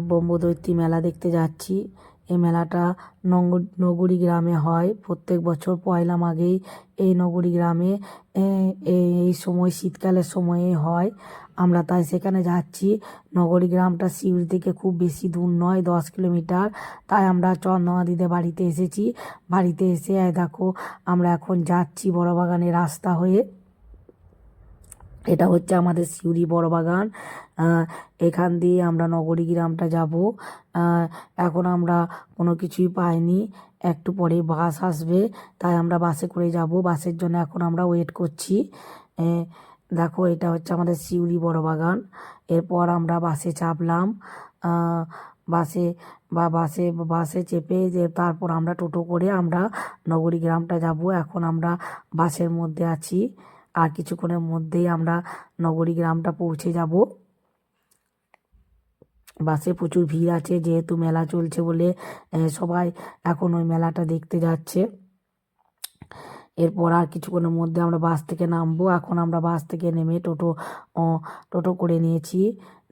ব্রহ্মদৈত্যী মেলা দেখতে যাচ্ছি। এই মেলাটা নগরী গ্রামে হয় প্রত্যেক বছর পয়লা মাঘেই। এই নগরী গ্রামে এই সময় শীতকালের সময়ে হয়। আমরা তাই সেখানে যাচ্ছি। নগরী গ্রামটা সিউড়ি থেকে খুব বেশি দূর নয়, 10 কিলোমিটার। তাই আমরা চন্দ্রমাদিদের বাড়িতে এসেছি। বাড়িতে এসে দেখো আমরা এখন যাচ্ছি বড়বাগানের রাস্তা হয়ে। এটা হচ্ছে আমাদের সিউড়ি বড়বাগান। এখান দিয়ে আমরা নগরী গ্রামটা যাব। এখন আমরা কোনো কিছুই পাইনি, একটু পরে বাস আসবে, তাই আমরা বাসে করে যাব। বাসের জন্য এখন আমরা ওয়েট করছি। দেখো এটা হচ্ছে আমাদের সিউড়ি বড়বাগান। এরপর আমরা বাসে চাপলাম। বাসে বাসে চেপে যে তারপর আমরা টোটো করে আমরা নগরী গ্রামটা যাব। এখন আমরা বাসের মধ্যে আছি, আর কিছুক্ষণের মধ্যেই আমরা নগরী গ্রামটা পৌঁছে যাব। বাসে প্রচুর ভিড় আছে, যেহেতু মেলা চলছে বলে সবাই এখন ওই মেলাটা দেখতে যাচ্ছে। এরপর আর কিছুক্ষণের মধ্যে আমরা বাস থেকে নামবো। এখন আমরা বাস থেকে নেমে টোটো করে নিয়েছি।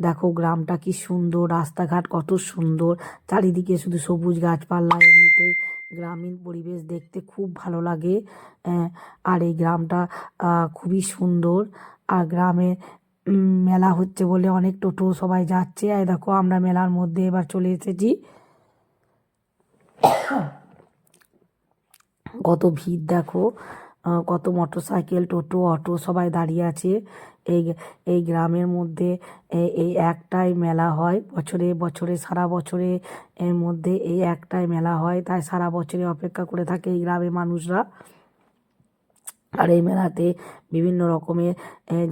দেখো গ্রামটা কি সুন্দর, রাস্তাঘাট কত সুন্দর, চারিদিকে শুধু সবুজ গাছপালা। এমনিতেই গ্রামীণ পরিবেশ দেখতে খুব ভালো লাগে। আর এই গ্রামটা খুবই সুন্দর। আর গ্রামে মেলা হচ্ছে বলে অনেক টোটো সবাই যাচ্ছে। আর দেখো আমরা মেলার মধ্যে এবার চলে এসেছি। কত ভিড় দেখো, কত মোটরসাইকেল, টোটো, অটো সবাই দাঁড়িয়ে আছে। এই এই গ্রামের মধ্যে এই একটাই মেলা হয় বছরে বছরে, সারা বছরে এর মধ্যে এই একটাই মেলা হয়, তাই সারা বছরে অপেক্ষা করে থাকে এই গ্রামের মানুষরা। আর এই মেলাতে বিভিন্ন রকমের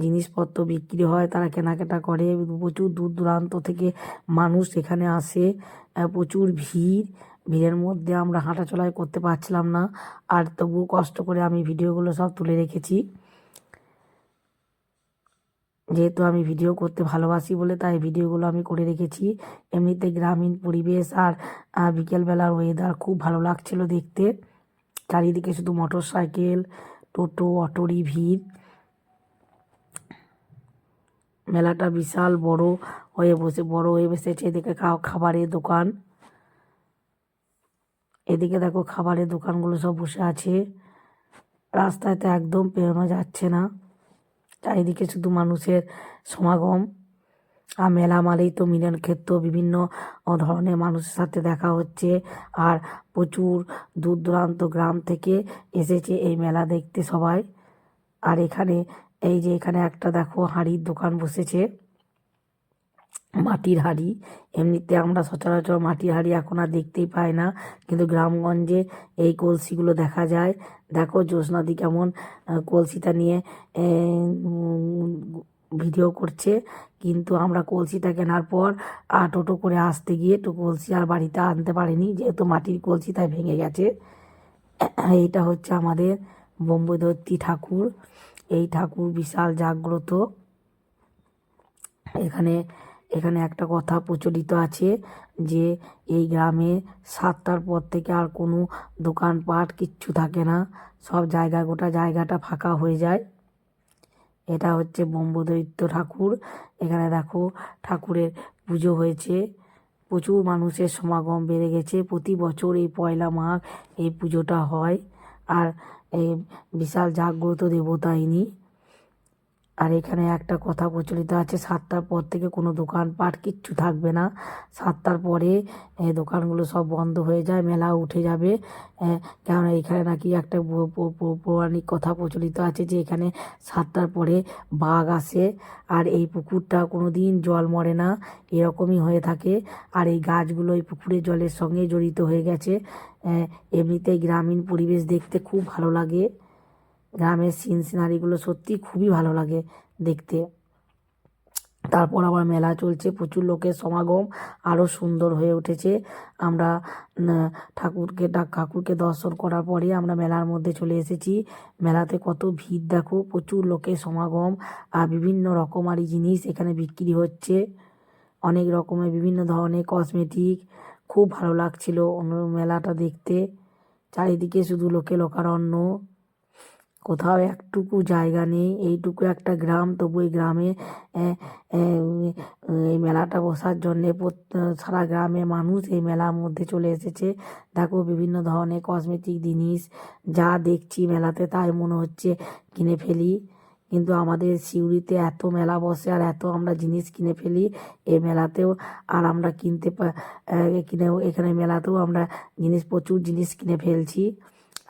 জিনিসপত্র বিক্রি হয়, তারা কেনাকাটা করে। প্রচুর দূর দূরান্ত থেকে মানুষ এখানে আসে। প্রচুর ভিড়ের মধ্যে আমরা হাঁটাচলাই করতে পারছিলাম না, আর তবুও কষ্ট করে আমি ভিডিওগুলো সব তুলে রেখেছি। যেহেতু আমি ভিডিও করতে ভালোবাসি বলে তাই ভিডিওগুলো আমি করে রেখেছি। এমনিতে গ্রামীণ পরিবেশ আর বিকেলবেলার ওয়েদার খুব ভালো লাগছিল দেখতে। চারিদিকে শুধু মোটর সাইকেল, টোটো, অটোরই ভিড়। মেলাটা বিশাল বড় হয়ে বসেছে। এদিকে খাবারের দোকান, এদিকে দেখো খাবারের দোকানগুলো সব বসে আছে। রাস্তায় তো একদম পেরোনো যাচ্ছে না, চারিদিকে শুধু মানুষের সমাগম। আর মেলা মানেই তো মিলন ক্ষেত্র, বিভিন্ন ধরনের মানুষের সাথে দেখা হচ্ছে। আর প্রচুর দূর দূরান্ত গ্রাম থেকে এসেছে এই মেলা দেখতে সবাই। আর এখানে এই যে এখানে একটা দেখো হাঁড়ির দোকান বসেছে, মাটির হাঁড়ি। এমনিতে আমরা সচরাচর মাটির হাঁড়ি এখন আর দেখতেই পাই না, কিন্তু গ্রামগঞ্জে এই কলসিগুলো দেখা যায়। দেখো জ্যোৎস্নাদি কেমন কলসিটা নিয়ে ভিডিও করছে। কিন্তু আমরা কলসিটা কেনার পর টোটো করে আসতে গিয়ে কলসি আর বাড়িতে আনতে পারিনি, যেহেতু মাটির কলসি তাই ভেঙে গেছে। এইটা হচ্ছে আমাদের ব্রহ্মদৈত্যী ঠাকুর। এই ঠাকুর বিশাল জাগ্রত। এখানে এখানে একটা কথা প্রচলিত আছে যে এই গ্রামে 7টার পর থেকে আর কোনো দোকানপাট কিচ্ছু থাকে না, সব গোটা জায়গাটা ফাঁকা হয়ে যায়। এটা হচ্ছে ব্রহ্মদৈত্য ঠাকুর। এখানে দেখো ঠাকুরের পুজো হয়েছে, প্রচুর মানুষের সমাগম বেড়ে গেছে। প্রতি বছর এই পয়লা মাঘ এই পুজোটা হয়। আর এই বিশাল জাগ্রত দেবতা ইনি। আর এখানে একটা কথা প্রচলিত আছে, 7টার পর থেকে কোনো দোকানপাট কিচ্ছু থাকবে না। 7টার পরে দোকানগুলো সব বন্ধ হয়ে যায়, মেলা উঠে যাবে। কেননা এখানে নাকি একটা পৌরাণিক কথা প্রচলিত আছে যে এখানে 7টার পরে বাঘ আসে, আর এই পুকুরটা কোনো দিন জল মরে না, এরকমই হয়ে থাকে। আর এই গাছগুলো এই পুকুরের জলের সঙ্গে জড়িত হয়ে গেছে। এমনিতেই গ্রামীণ পরিবেশ দেখতে খুব ভালো লাগে। গ্রামের সিনারিগুলো সত্যি খুবই ভালো লাগে দেখতে। তারপর আবার মেলা চলছে, প্রচুর লোকের সমাগম আরও সুন্দর হয়ে উঠেছে। আমরা ঠাকুরকে দর্শন করার পরে আমরা মেলার মধ্যে চলে এসেছি। মেলাতে কত ভিড় দেখো, প্রচুর লোকের সমাগম। আর বিভিন্ন রকমারি জিনিস এখানে বিক্রি হচ্ছে, অনেক রকমের বিভিন্ন ধরনের কসমেটিক। খুব ভালো লাগছিল মেলাটা দেখতে। চারিদিকে শুধু লোকারণ্য। কোথাও একটুকু জায়গা নেই, এইটুকু একটা গ্রাম, তবু এই গ্রামে আহ, আহ, এই মেলাটা বসার জন্যে সারা গ্রামের মানুষ এই মেলার মধ্যে চলে এসেছে। দেখো বিভিন্ন ধরনের কসমেটিক জিনিস যা দেখছি মেলাতে তাই মনে হচ্ছে কিনে ফেলি, কিন্তু আমাদের সিউড়িতে এত মেলা বসে আর এত আমরা জিনিস কিনে ফেলি এই মেলাতেও। আর আমরা কিনেও এখানে মেলাতেও আমরা প্রচুর জিনিস কিনে ফেলছি।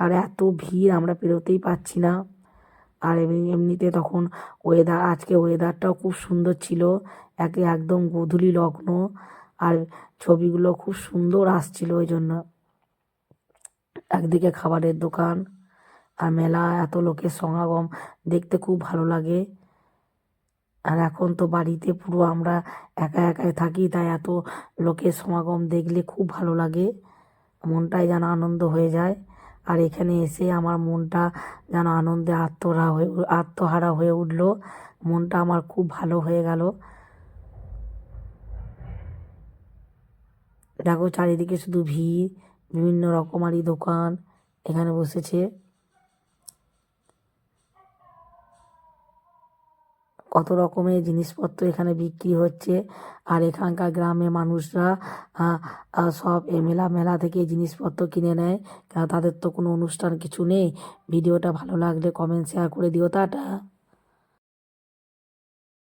আর এত ভিড় আমরা পেরোতেই পারছি না। আর এমনিতে তখন আজকে ওয়েদারটাও খুব সুন্দর ছিল, একদম গোধূলি লগ্ন, আর ছবিগুলো খুব সুন্দর আসছিল। ওই জন্য একদিকে খাবারের দোকান আর মেলা, এত লোকের সমাগম দেখতে খুব ভালো লাগে। আর এখন তো বাড়িতে পুরো আমরা একা একাই থাকি, তাই এত লোকের সমাগম দেখলে খুব ভালো লাগে, মনটাই যেন আনন্দ হয়ে যায়। আর এখানে এসে আমার মনটা যেন আনন্দে আত্মহারা হয়ে উঠলো, মনটা আমার খুব ভালো হয়ে গেল। দেখো চারিদিকে শুধু ভিড়, বিভিন্ন রকমারি দোকান এখানে বসেছে, কত রকমের জিনিসপত্র এখানে বিক্রি হচ্ছে। আর এখানকার গ্রামের মানুষরা আহ, সব এই মেলা থেকে এই জিনিসপত্র কিনে নেয়, কারণ তাদের তো কোনো অনুষ্ঠান কিছু নেই। ভিডিওটা ভালো লাগলে কমেন্ট শেয়ার করে দিও, টাটা।